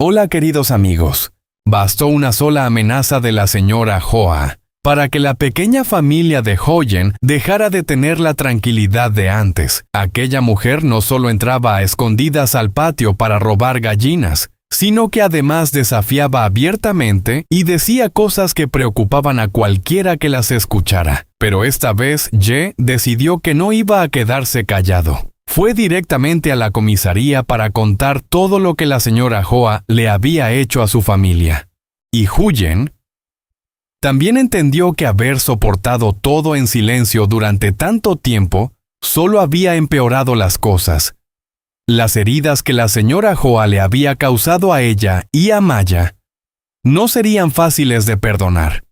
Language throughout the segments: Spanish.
Hola queridos amigos, bastó una sola amenaza de la señora Hoa para que la pequeña familia de Huyen dejara de tener la tranquilidad de antes. Aquella mujer no solo entraba a escondidas al patio para robar gallinas, sino que además desafiaba abiertamente y decía cosas que preocupaban a cualquiera que las escuchara. Pero esta vez Ye decidió que no iba a quedarse callado. Fue directamente a la comisaría para contar todo lo que la señora Hoa le había hecho a su familia. Y Huyen también entendió que haber soportado todo en silencio durante tanto tiempo solo había empeorado las cosas. Las heridas que la señora Hoa le había causado a ella y a Maya no serían fáciles de perdonar.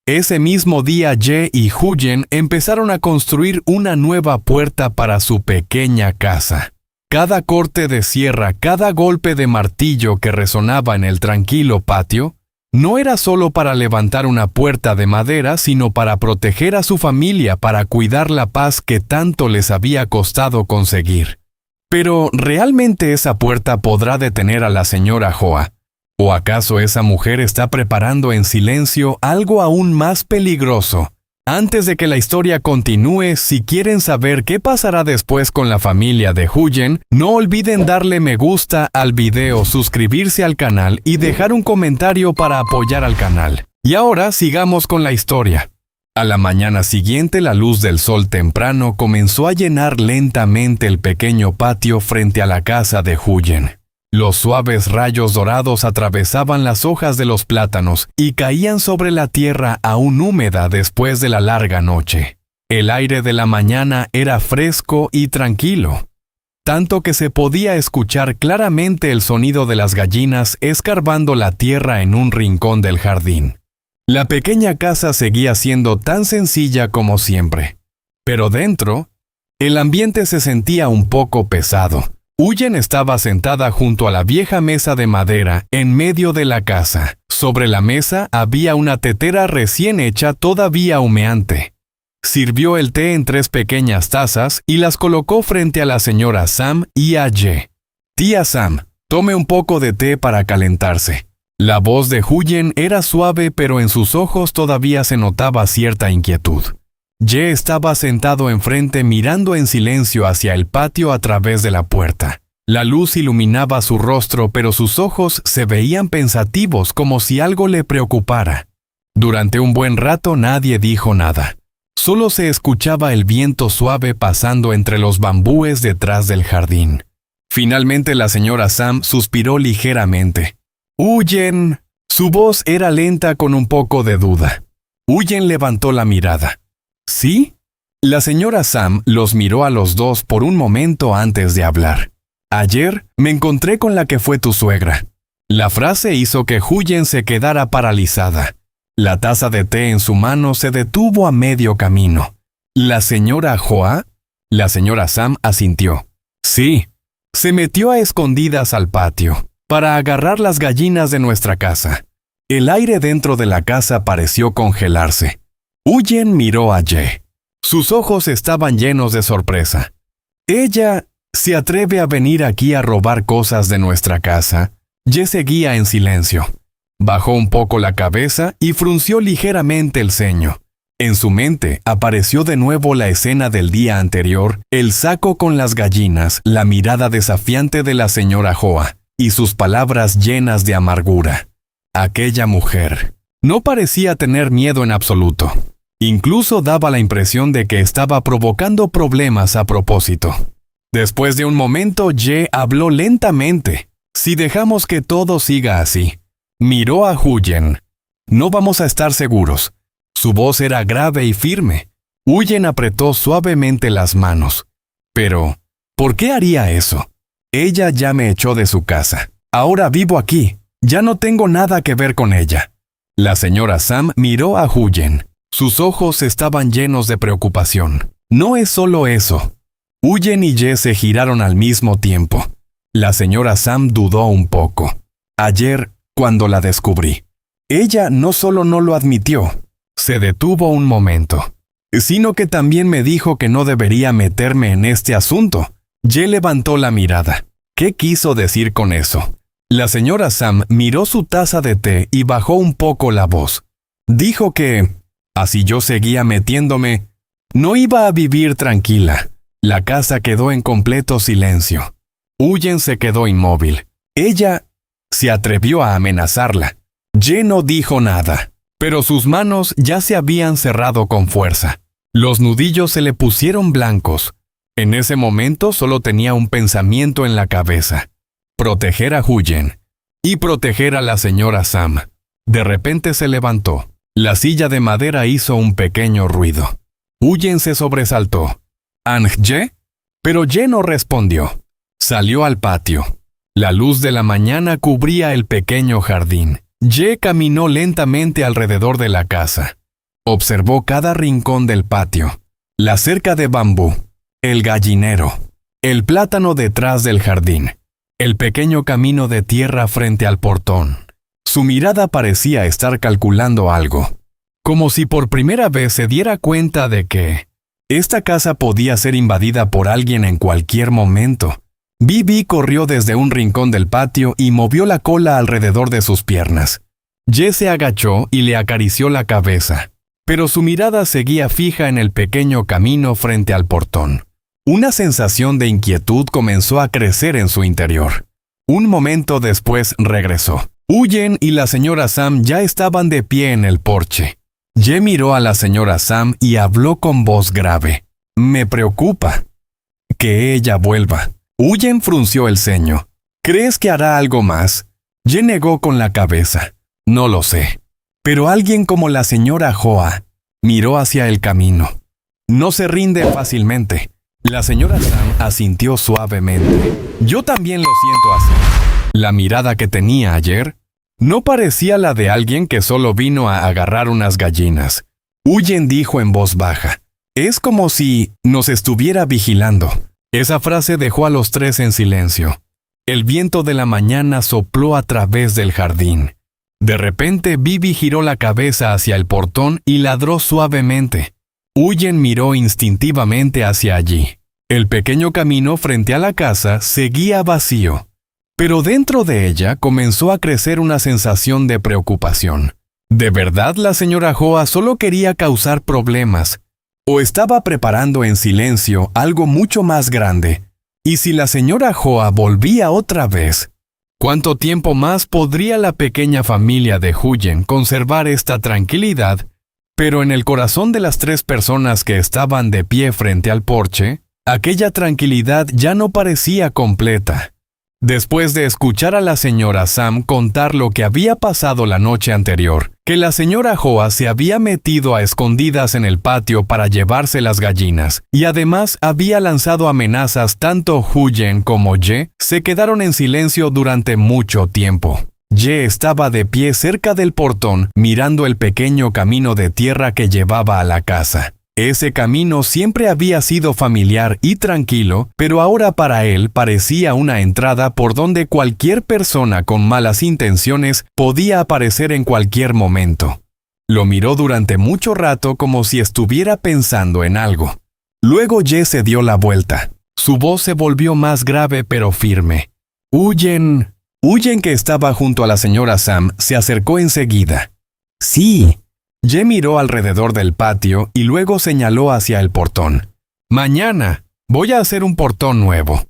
Ese mismo día Ye y Huyen empezaron a construir una nueva puerta para su pequeña casa. Cada corte de sierra, cada golpe de martillo que resonaba en el tranquilo patio, no era solo para levantar una puerta de madera, sino para proteger a su familia, para cuidar la paz que tanto les había costado conseguir. Pero, ¿realmente esa puerta podrá detener a la señora Hoa? ¿O acaso esa mujer está preparando en silencio algo aún más peligroso? Antes de que la historia continúe, si quieren saber qué pasará después con la familia de Huyen, no olviden darle me gusta al video, suscribirse al canal y dejar un comentario para apoyar al canal. Y ahora sigamos con la historia. A la mañana siguiente, la luz del sol temprano comenzó a llenar lentamente el pequeño patio frente a la casa de Huyen. Los suaves rayos dorados atravesaban las hojas de los plátanos y caían sobre la tierra aún húmeda después de la larga noche. El aire de la mañana era fresco y tranquilo, tanto que se podía escuchar claramente el sonido de las gallinas escarbando la tierra en un rincón del jardín. La pequeña casa seguía siendo tan sencilla como siempre, pero dentro, el ambiente se sentía un poco pesado. Huyen estaba sentada junto a la vieja mesa de madera en medio de la casa. Sobre la mesa había una tetera recién hecha todavía humeante. Sirvió el té en 3 pequeñas tazas y las colocó frente a la señora Sam y a Ye. «Tía Sam, tome un poco de té para calentarse». La voz de Huyen era suave, pero en sus ojos todavía se notaba cierta inquietud. Ye estaba sentado enfrente mirando en silencio hacia el patio a través de la puerta. La luz iluminaba su rostro, pero sus ojos se veían pensativos, como si algo le preocupara. Durante un buen rato nadie dijo nada. Solo se escuchaba el viento suave pasando entre los bambúes detrás del jardín. Finalmente la señora Sam suspiró ligeramente. «Huyen». Su voz era lenta con un poco de duda. Huyen levantó la mirada. ¿Sí? La señora Sam los miró a los dos por un momento antes de hablar. «Ayer me encontré con la que fue tu suegra». La frase hizo que Huyen se quedara paralizada. La taza de té en su mano se detuvo a medio camino. «¿La señora Hoa?» La señora Sam asintió. «Sí». Se metió a escondidas al patio para agarrar las gallinas de nuestra casa. El aire dentro de la casa pareció congelarse. Huyen miró a Ye. Sus ojos estaban llenos de sorpresa. «¿Ella se atreve a venir aquí a robar cosas de nuestra casa?» Ye seguía en silencio. Bajó un poco la cabeza y frunció ligeramente el ceño. En su mente apareció de nuevo la escena del día anterior, el saco con las gallinas, la mirada desafiante de la señora Hoa y sus palabras llenas de amargura. Aquella mujer no parecía tener miedo en absoluto. Incluso daba la impresión de que estaba provocando problemas a propósito. Después de un momento, Ye habló lentamente. «Si dejamos que todo siga así». Miró a Huyen. «No vamos a estar seguros». Su voz era grave y firme. Huyen apretó suavemente las manos. «Pero, ¿por qué haría eso? Ella ya me echó de su casa. Ahora vivo aquí. Ya no tengo nada que ver con ella». La señora Sam miró a Huyen. Sus ojos estaban llenos de preocupación. «No es solo eso». Huyen y Ye se giraron al mismo tiempo. La señora Sam dudó un poco. «Ayer, cuando la descubrí, ella no solo no lo admitió, se detuvo un momento, sino que también me dijo que no debería meterme en este asunto». Ye levantó la mirada. ¿Qué quiso decir con eso? La señora Sam miró su taza de té y bajó un poco la voz. Dijo que, así yo seguía metiéndome, no iba a vivir tranquila. La casa quedó en completo silencio. Huyen se quedó inmóvil. Ella se atrevió a amenazarla. Ye no dijo nada, pero sus manos ya se habían cerrado con fuerza. Los nudillos se le pusieron blancos. En ese momento solo tenía un pensamiento en la cabeza: proteger a Huyen y proteger a la señora Sam. De repente se levantó. La silla de madera hizo un pequeño ruido. Huyen se sobresaltó. ¿Ang-ye? Pero Ye no respondió. Salió al patio. La luz de la mañana cubría el pequeño jardín. Ye caminó lentamente alrededor de la casa. Observó cada rincón del patio. La cerca de bambú, el gallinero, el plátano detrás del jardín, el pequeño camino de tierra frente al portón. Su mirada parecía estar calculando algo, como si por primera vez se diera cuenta de que esta casa podía ser invadida por alguien en cualquier momento. Bibi corrió desde un rincón del patio y movió la cola alrededor de sus piernas. Ye se agachó y le acarició la cabeza, pero su mirada seguía fija en el pequeño camino frente al portón. Una sensación de inquietud comenzó a crecer en su interior. Un momento después regresó. Huyen y la señora Sam ya estaban de pie en el porche. Ye miró a la señora Sam y habló con voz grave. «Me preocupa que ella vuelva». Huyen frunció el ceño. «¿Crees que hará algo más?» Ye negó con la cabeza. «No lo sé. Pero alguien como la señora Hoa». Miró hacia el camino. «No se rinde fácilmente». La señora Sam asintió suavemente. «Yo también lo siento así». La mirada que tenía ayer no parecía la de alguien que solo vino a agarrar unas gallinas. Huyen dijo en voz baja. «Es como si nos estuviera vigilando». Esa frase dejó a los tres en silencio. El viento de la mañana sopló a través del jardín. De repente, Bibi giró la cabeza hacia el portón y ladró suavemente. Huyen miró instintivamente hacia allí. El pequeño camino frente a la casa seguía vacío, pero dentro de ella comenzó a crecer una sensación de preocupación. ¿De verdad la señora Hoa solo quería causar problemas? ¿O estaba preparando en silencio algo mucho más grande? ¿Y si la señora Hoa volvía otra vez? ¿Cuánto tiempo más podría la pequeña familia de Huyen conservar esta tranquilidad? Pero en el corazón de las tres personas que estaban de pie frente al porche, aquella tranquilidad ya no parecía completa. Después de escuchar a la señora Sam contar lo que había pasado la noche anterior, que la señora Hoa se había metido a escondidas en el patio para llevarse las gallinas, y además había lanzado amenazas, tanto Huyen como Ye se quedaron en silencio durante mucho tiempo. Ye estaba de pie cerca del portón, mirando el pequeño camino de tierra que llevaba a la casa. Ese camino siempre había sido familiar y tranquilo, pero ahora para él parecía una entrada por donde cualquier persona con malas intenciones podía aparecer en cualquier momento. Lo miró durante mucho rato como si estuviera pensando en algo. Luego Ye se dio la vuelta. Su voz se volvió más grave pero firme. «Huyen». Huyen, que estaba junto a la señora Sam, se acercó enseguida. «Sí». Ye miró alrededor del patio y luego señaló hacia el portón. «Mañana voy a hacer un portón nuevo».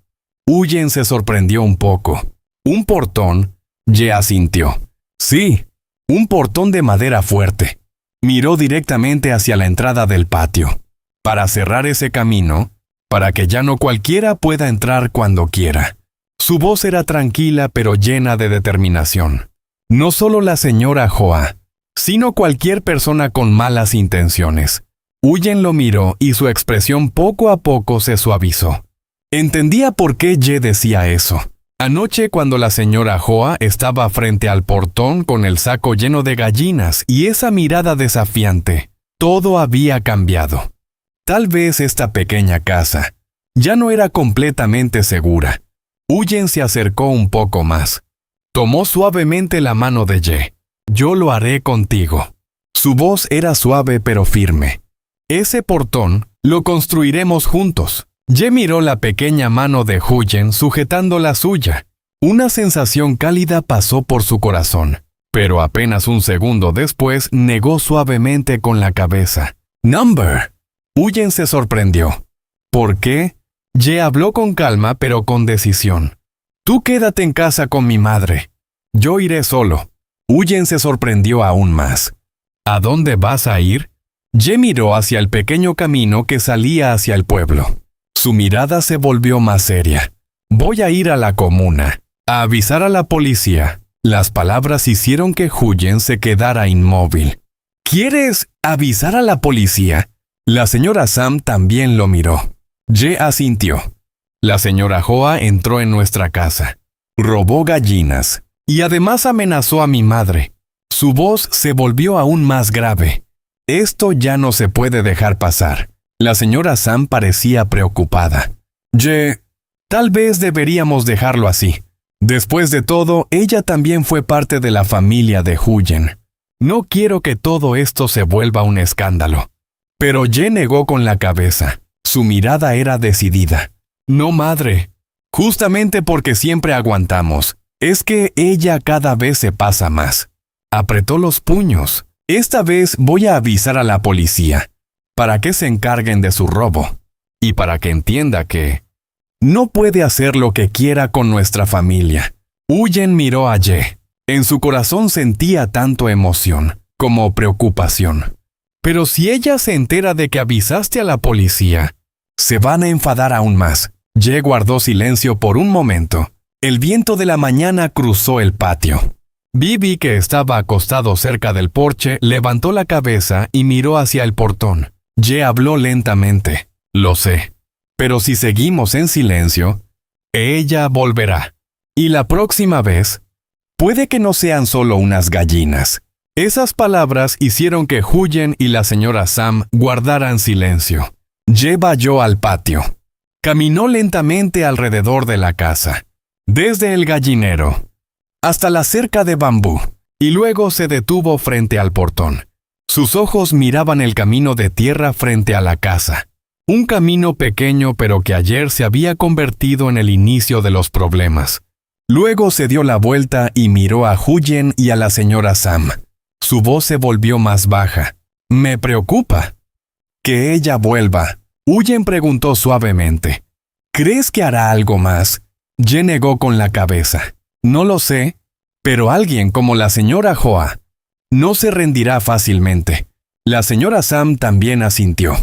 Huyen se sorprendió un poco. «¿Un portón?» Ye asintió. «Sí, un portón de madera fuerte». Miró directamente hacia la entrada del patio. «Para cerrar ese camino, para que ya no cualquiera pueda entrar cuando quiera». Su voz era tranquila pero llena de determinación. No solo la señora Hoa, sino cualquier persona con malas intenciones. Huyen lo miró y su expresión poco a poco se suavizó. Entendía por qué Ye decía eso. Anoche, cuando la señora Hoa estaba frente al portón con el saco lleno de gallinas y esa mirada desafiante, todo había cambiado. Tal vez esta pequeña casa ya no era completamente segura. Huyen se acercó un poco más. Tomó suavemente la mano de Ye. «Yo lo haré contigo». Su voz era suave pero firme. «Ese portón lo construiremos juntos». Ye miró la pequeña mano de Huyen sujetando la suya. Una sensación cálida pasó por su corazón, pero apenas un segundo después negó suavemente con la cabeza. «Number». Huyen se sorprendió. «¿Por qué?» Ye habló con calma pero con decisión. «Tú quédate en casa con mi madre. Yo iré solo». Huyen se sorprendió aún más. «¿A dónde vas a ir?» Ye miró hacia el pequeño camino que salía hacia el pueblo. Su mirada se volvió más seria. «Voy a ir a la comuna, a avisar a la policía». Las palabras hicieron que Huyen se quedara inmóvil. «¿Quieres avisar a la policía?» La señora Sam también lo miró. Ye asintió. La señora Hoa entró en nuestra casa. Robó gallinas y además amenazó a mi madre. Su voz se volvió aún más grave. «Esto ya no se puede dejar pasar». La señora Sam parecía preocupada. «Ye, tal vez deberíamos dejarlo así. Después de todo, ella también fue parte de la familia de Huyen. No quiero que todo esto se vuelva un escándalo». Pero Ye negó con la cabeza. Su mirada era decidida. «No, madre. Justamente porque siempre aguantamos. Es que ella cada vez se pasa más». Apretó los puños. «Esta vez voy a avisar a la policía, para que se encarguen de su robo, y para que entienda que no puede hacer lo que quiera con nuestra familia». Huyen miró a Ye. En su corazón sentía tanto emoción como preocupación. «Pero si ella se entera de que avisaste a la policía, se van a enfadar aún más». Ye guardó silencio por un momento. El viento de la mañana cruzó el patio. Bibi, que estaba acostado cerca del porche, levantó la cabeza y miró hacia el portón. Ye habló lentamente. «Lo sé, pero si seguimos en silencio, ella volverá. Y la próxima vez, puede que no sean solo unas gallinas». Esas palabras hicieron que Huyen y la señora Sam guardaran silencio. Ye vayó al patio. Caminó lentamente alrededor de la casa, desde el gallinero hasta la cerca de bambú, y luego se detuvo frente al portón. Sus ojos miraban el camino de tierra frente a la casa. Un camino pequeño pero que ayer se había convertido en el inicio de los problemas. Luego se dio la vuelta y miró a Huyen y a la señora Sam. Su voz se volvió más baja. «Me preocupa». «Que ella vuelva». Huyen preguntó suavemente. «¿Crees que hará algo más?» Ye negó con la cabeza. «No lo sé, pero alguien como la señora Hoa no se rendirá fácilmente». La señora Sam también asintió.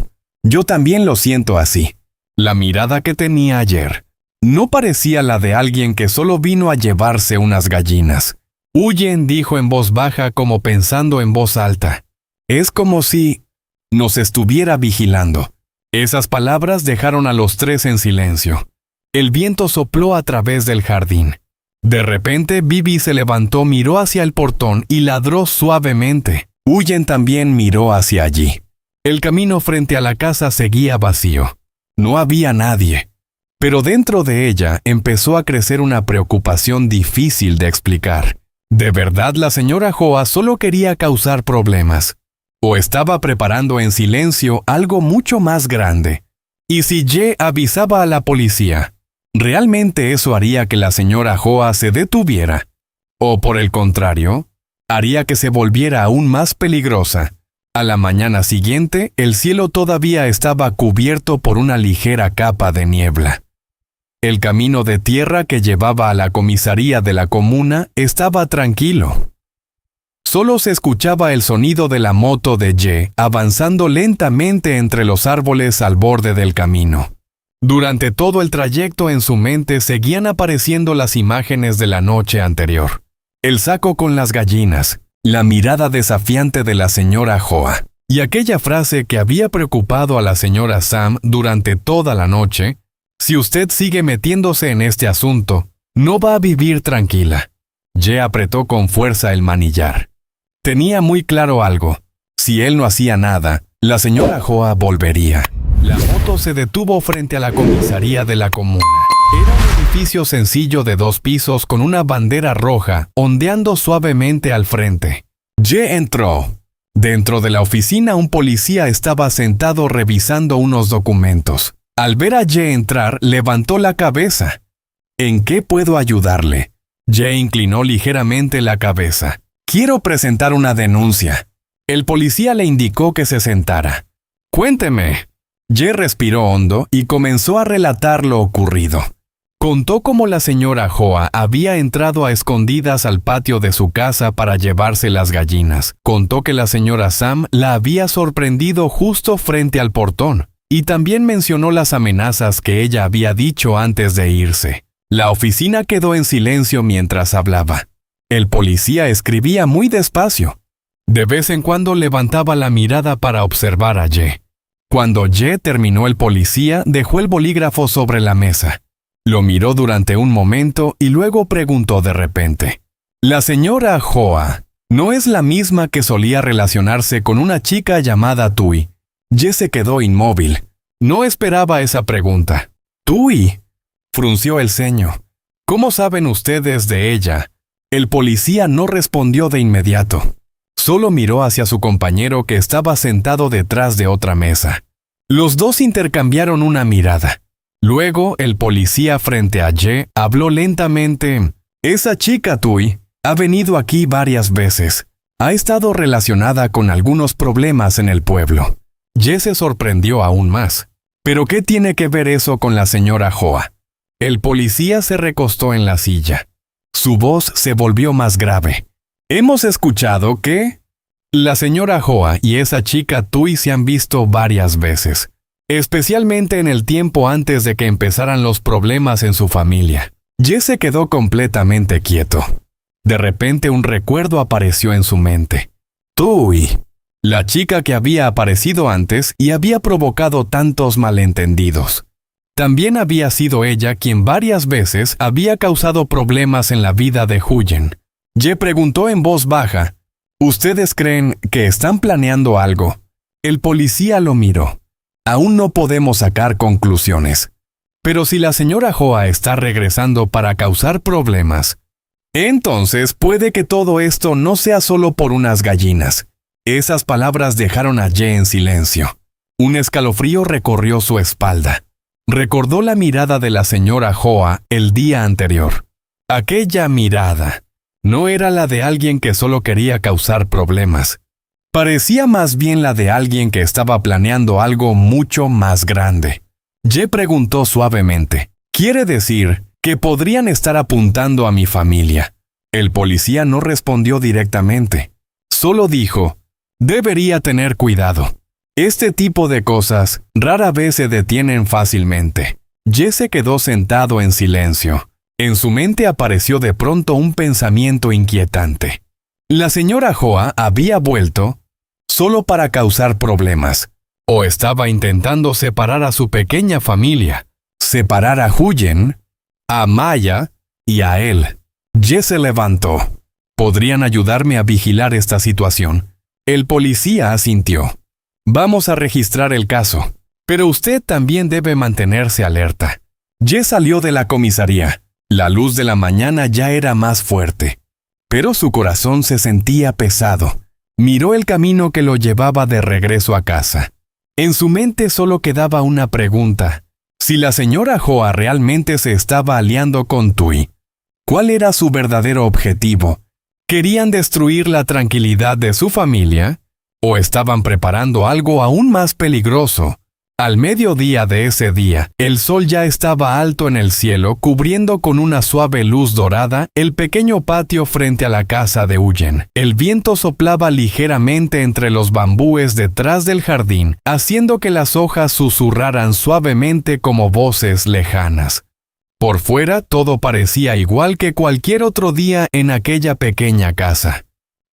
«Yo también lo siento así». La mirada que tenía ayer no parecía la de alguien que solo vino a llevarse unas gallinas. Huyen dijo en voz baja como pensando en voz alta. «Es como si nos estuviera vigilando». Esas palabras dejaron a los tres en silencio. El viento sopló a través del jardín. De repente, Bibi se levantó, miró hacia el portón y ladró suavemente. Huyen también miró hacia allí. El camino frente a la casa seguía vacío. No había nadie. Pero dentro de ella empezó a crecer una preocupación difícil de explicar. ¿De verdad la señora Hoa solo quería causar problemas? ¿O estaba preparando en silencio algo mucho más grande? Y si Ye avisaba a la policía, ¿realmente eso haría que la señora Hoa se detuviera? ¿O por el contrario, haría que se volviera aún más peligrosa? A la mañana siguiente, el cielo todavía estaba cubierto por una ligera capa de niebla. El camino de tierra que llevaba a la comisaría de la comuna estaba tranquilo. Solo se escuchaba el sonido de la moto de Ye avanzando lentamente entre los árboles al borde del camino. Durante todo el trayecto en su mente seguían apareciendo las imágenes de la noche anterior. El saco con las gallinas, la mirada desafiante de la señora Hoa, y aquella frase que había preocupado a la señora Sam durante toda la noche: «Si usted sigue metiéndose en este asunto, no va a vivir tranquila». Ye apretó con fuerza el manillar. Tenía muy claro algo. Si él no hacía nada, la señora Hoa volvería. La moto se detuvo frente a la comisaría de la comuna. Era un edificio sencillo de 2 pisos con una bandera roja ondeando suavemente al frente. Ye entró. Dentro de la oficina un policía estaba sentado revisando unos documentos. Al ver a Ye entrar, levantó la cabeza. ¿En qué puedo ayudarle? Ye inclinó ligeramente la cabeza. Quiero presentar una denuncia. El policía le indicó que se sentara. Cuénteme. Ye respiró hondo y comenzó a relatar lo ocurrido. Contó cómo la señora Hoa había entrado a escondidas al patio de su casa para llevarse las gallinas. Contó que la señora Sam la había sorprendido justo frente al portón. Y también mencionó las amenazas que ella había dicho antes de irse. La oficina quedó en silencio mientras hablaba. El policía escribía muy despacio. De vez en cuando levantaba la mirada para observar a Ye. Cuando Ye terminó, el policía dejó el bolígrafo sobre la mesa. Lo miró durante un momento y luego preguntó de repente. «¿La señora Hoa no es la misma que solía relacionarse con una chica llamada Tui?» Ye se quedó inmóvil. No esperaba esa pregunta. «¿Tui?» Frunció el ceño. «¿Cómo saben ustedes de ella?» El policía no respondió de inmediato. Solo miró hacia su compañero que estaba sentado detrás de otra mesa. Los dos intercambiaron una mirada. Luego, el policía frente a Ye habló lentamente. «Esa chica, Tui, ha venido aquí varias veces. Ha estado relacionada con algunos problemas en el pueblo». Ye se sorprendió aún más. «¿Pero qué tiene que ver eso con la señora Hoa?» El policía se recostó en la silla. Su voz se volvió más grave. «Hemos escuchado que la señora Hoa y esa chica Tui se han visto varias veces, especialmente en el tiempo antes de que empezaran los problemas en su familia». Ye se quedó completamente quieto. De repente un recuerdo apareció en su mente. Tui, la chica que había aparecido antes y había provocado tantos malentendidos. También había sido ella quien varias veces había causado problemas en la vida de Huyen. Ye preguntó en voz baja. «¿Ustedes creen que están planeando algo?» El policía lo miró. «Aún no podemos sacar conclusiones. Pero si la señora Hoa está regresando para causar problemas, entonces puede que todo esto no sea solo por unas gallinas». Esas palabras dejaron a Ye en silencio. Un escalofrío recorrió su espalda. Recordó la mirada de la señora Hoa el día anterior. Aquella mirada no era la de alguien que solo quería causar problemas. Parecía más bien la de alguien que estaba planeando algo mucho más grande. Ye preguntó suavemente. «¿Quiere decir que podrían estar apuntando a mi familia?» El policía no respondió directamente. Solo dijo, «Debería tener cuidado. Este tipo de cosas rara vez se detienen fácilmente». Ye se quedó sentado en silencio. En su mente apareció de pronto un pensamiento inquietante. La señora Hoa había vuelto solo para causar problemas, o estaba intentando separar a su pequeña familia, separar a Huyen, a Maya y a él. Ye se levantó. «¿Podrían ayudarme a vigilar esta situación?» El policía asintió. «Vamos a registrar el caso, pero usted también debe mantenerse alerta». Ye salió de la comisaría. La luz de la mañana ya era más fuerte, pero su corazón se sentía pesado. Miró el camino que lo llevaba de regreso a casa. En su mente solo quedaba una pregunta. Si la señora Hoa realmente se estaba aliando con Tui, ¿cuál era su verdadero objetivo? ¿Querían destruir la tranquilidad de su familia? ¿O estaban preparando algo aún más peligroso? Al mediodía de ese día, el sol ya estaba alto en el cielo, cubriendo con una suave luz dorada el pequeño patio frente a la casa de Huyen. El viento soplaba ligeramente entre los bambúes detrás del jardín, haciendo que las hojas susurraran suavemente como voces lejanas. Por fuera todo parecía igual que cualquier otro día en aquella pequeña casa.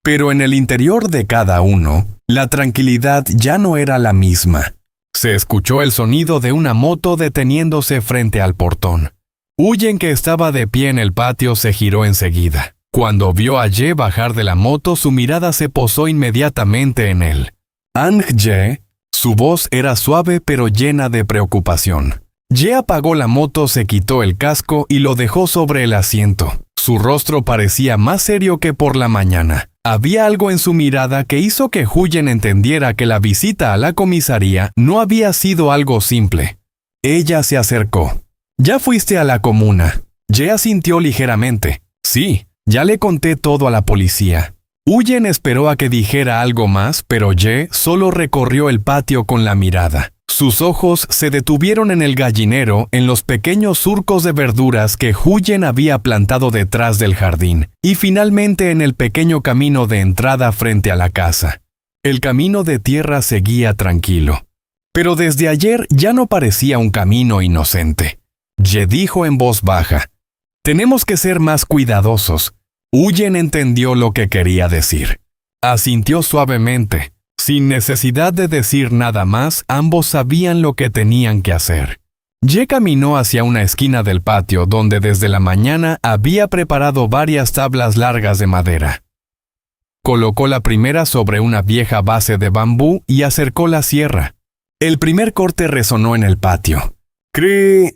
Pero en el interior de cada uno, la tranquilidad ya no era la misma. Se escuchó el sonido de una moto deteniéndose frente al portón. Huyen, que estaba de pie en el patio, se giró enseguida. Cuando vio a Ye bajar de la moto, su mirada se posó inmediatamente en él. «Ang Ye». Su voz era suave pero llena de preocupación. Ye apagó la moto, se quitó el casco y lo dejó sobre el asiento. Su rostro parecía más serio que por la mañana. Había algo en su mirada que hizo que Huyen entendiera que la visita a la comisaría no había sido algo simple. Ella se acercó. «¿Ya fuiste a la comuna?» Ye asintió ligeramente. Sí, ya le conté todo a la policía. Huyen esperó a que dijera algo más, pero Ye solo recorrió el patio con la mirada. Sus ojos se detuvieron en el gallinero, en los pequeños surcos de verduras que Huyen había plantado detrás del jardín, y finalmente en el pequeño camino de entrada frente a la casa. El camino de tierra seguía tranquilo. Pero desde ayer ya no parecía un camino inocente. Ye dijo en voz baja: «Tenemos que ser más cuidadosos». Huyen entendió lo que quería decir. Asintió suavemente. Sin necesidad de decir nada más, ambos sabían lo que tenían que hacer. Ye caminó hacia una esquina del patio donde desde la mañana había preparado varias tablas largas de madera. Colocó la primera sobre una vieja base de bambú y acercó la sierra. El primer corte resonó en el patio. «Cre,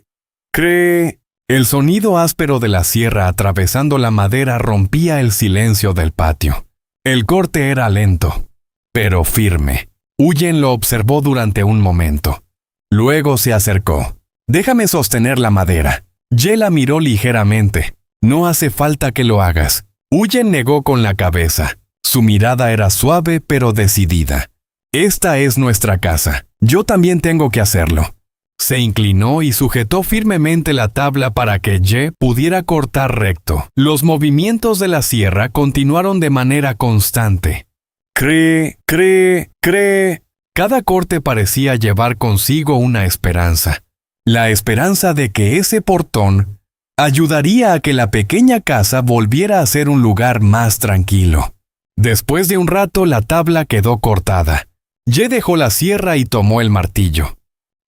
cre». El sonido áspero de la sierra atravesando la madera rompía el silencio del patio. El corte era lento, pero firme. Huyen lo observó durante un momento. Luego se acercó. «Déjame sostener la madera». Ye la miró ligeramente. «No hace falta que lo hagas». Huyen negó con la cabeza. Su mirada era suave pero decidida. «Esta es nuestra casa. Yo también tengo que hacerlo». Se inclinó y sujetó firmemente la tabla para que Ye pudiera cortar recto. Los movimientos de la sierra continuaron de manera constante. «Cre, cre, cre». Cada corte parecía llevar consigo una esperanza. La esperanza de que ese portón ayudaría a que la pequeña casa volviera a ser un lugar más tranquilo. Después de un rato, la tabla quedó cortada. Ye dejó la sierra y tomó el martillo.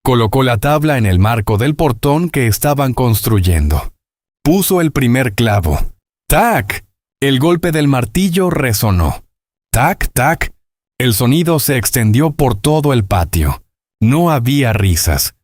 Colocó la tabla en el marco del portón que estaban construyendo. Puso el primer clavo. ¡Tac! El golpe del martillo resonó. ¡Tac, tac! El sonido se extendió por todo el patio. No había risas.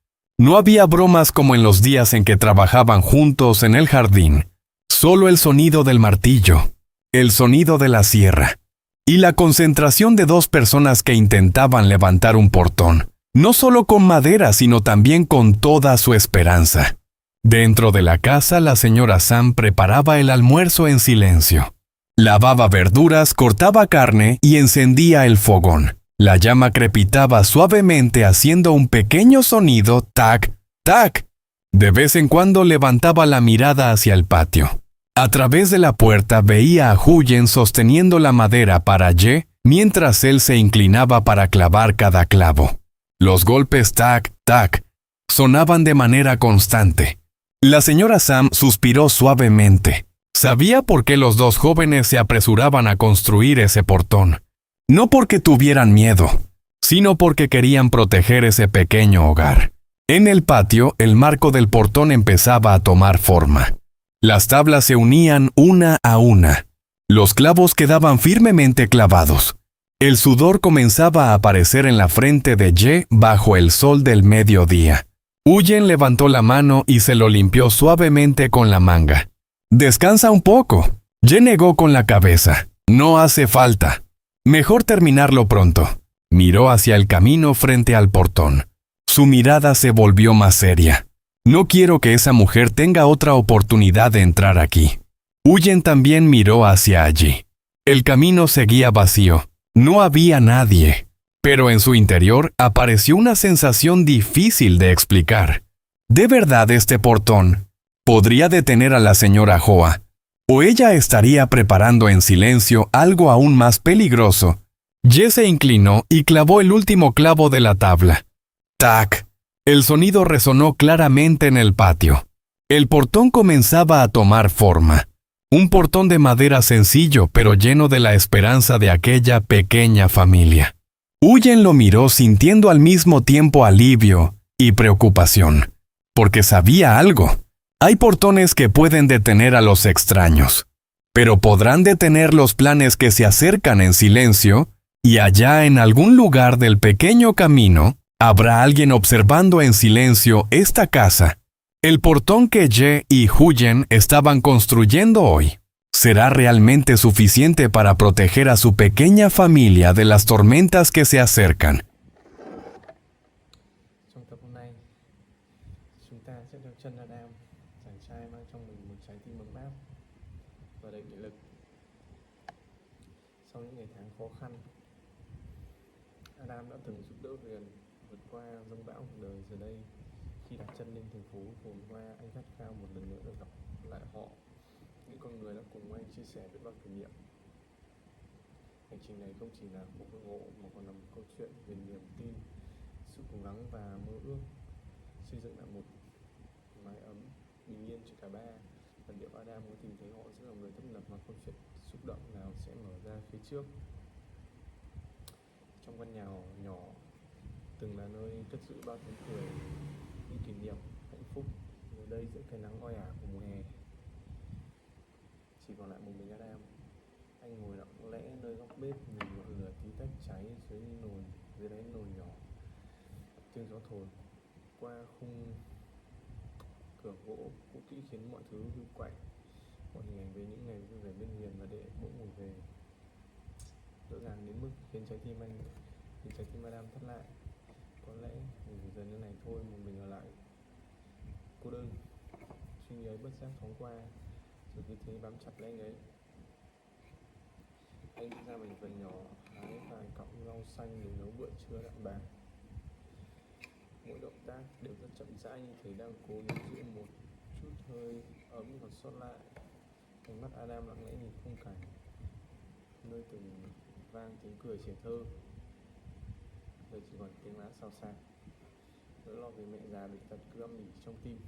No había bromas como en los días en que trabajaban juntos en el jardín. Solo el sonido del martillo, el sonido de la sierra, y la concentración de dos personas que intentaban levantar un portón. No solo con madera, sino también con toda su esperanza. Dentro de la casa, la señora Sam preparaba el almuerzo en silencio. Lavaba verduras, cortaba carne y encendía el fogón. La llama crepitaba suavemente haciendo un pequeño sonido tac, tac. De vez en cuando levantaba la mirada hacia el patio. A través de la puerta veía a Huyen sosteniendo la madera para Ye, mientras él se inclinaba para clavar cada clavo. Los golpes tac, tac, sonaban de manera constante. La señora Sam suspiró suavemente. Sabía por qué los dos jóvenes se apresuraban a construir ese portón. No porque tuvieran miedo, sino porque querían proteger ese pequeño hogar. En el patio, el marco del portón empezaba a tomar forma. Las tablas se unían una a una. Los clavos quedaban firmemente clavados. El sudor comenzaba a aparecer en la frente de Ye bajo el sol del mediodía. Huyen levantó la mano y se lo limpió suavemente con la manga. «Descansa un poco». Ye negó con la cabeza. «No hace falta. Mejor terminarlo pronto». Miró hacia el camino frente al portón. Su mirada se volvió más seria. «No quiero que esa mujer tenga otra oportunidad de entrar aquí». Huyen también miró hacia allí. El camino seguía vacío. No había nadie, pero en su interior apareció una sensación difícil de explicar. ¿De verdad este portón podría detener a la señora Hoa? ¿O ella estaría preparando en silencio algo aún más peligroso? Ye se inclinó y clavó el último clavo de la tabla. ¡Tac! El sonido resonó claramente en el patio. El portón comenzaba a tomar forma. Un portón de madera sencillo, pero lleno de la esperanza de aquella pequeña familia. Huyen lo miró sintiendo al mismo tiempo alivio y preocupación, porque sabía algo. Hay portones que pueden detener a los extraños, pero podrán detener los planes que se acercan en silencio, y allá en algún lugar del pequeño camino, habrá alguien observando en silencio esta casa. El portón que Ye y Huyen estaban construyendo hoy será realmente suficiente para proteger a su pequeña familia de las tormentas que se acercan. Sau những ngày tháng khó khăn, Adam đã từng giúp đỡ Huyền vượt qua dông bão cuộc đời. Giờ đây, khi đặt chân lên thành phố phồn hoa, anh khát khao một lần nữa được gặp lại họ, những con người đã cùng anh chia sẻ biết bao kỷ niệm. Hành trình này không chỉ là cuộc hội ngộ mà còn là một câu chuyện về niềm tin, sự cố gắng và mơ ước xây dựng lại một mái ấm bình yên cho cả ba. Và liệu Adam có tìm thấy họ giữa lòng người tấp nập và câu chuyện xúc động nào sẽ mở ra phía trước? Trong căn nhà nhỏ từng là nơi cất giữ bao tiếng cười, những kỷ niệm hạnh phúc, giờ đây giữa cái nắng oi ả của mùa hè, chỉ còn lại một mình Adam. Anh ngồi lặng lẽ nơi góc bếp, nhìn ngọn lửa tí tách cháy dưới đáy nồi nhỏ. Tiếng gió thổi qua khung cửa gỗ cũ kỹ khiến mọi thứ hiu quạnh. Mọi hình ảnh về những ngày vui vẻ bên Huyền và Đệ bỗng ngồi về, rõ ràng đến mức khiến trái tim Adam thắt lại. Có lẽ mình chỉ dần như này thôi, một mình ở lại cô đơn. Suy nghĩ ấy bất giác thoáng qua, rồi cứ thế bám chặt lấy anh ấy. Anh đi ra mảnh vườn nhỏ, hái vài cọng rau xanh để nấu bữa trưa đạm bạc. Mỗi động tác đều rất chậm rãi, như thể đang cố níu giữ một chút hơi ấm còn sót lại. Ánh mắt Adam lặng lẽ nhìn khung cảnh, nơi từng vang tiếng cười trẻ thơ, giờ chỉ còn tiếng lá xào xạc. Nỗi lo về mẹ già bệnh tật cứ âm ỉ trong tim.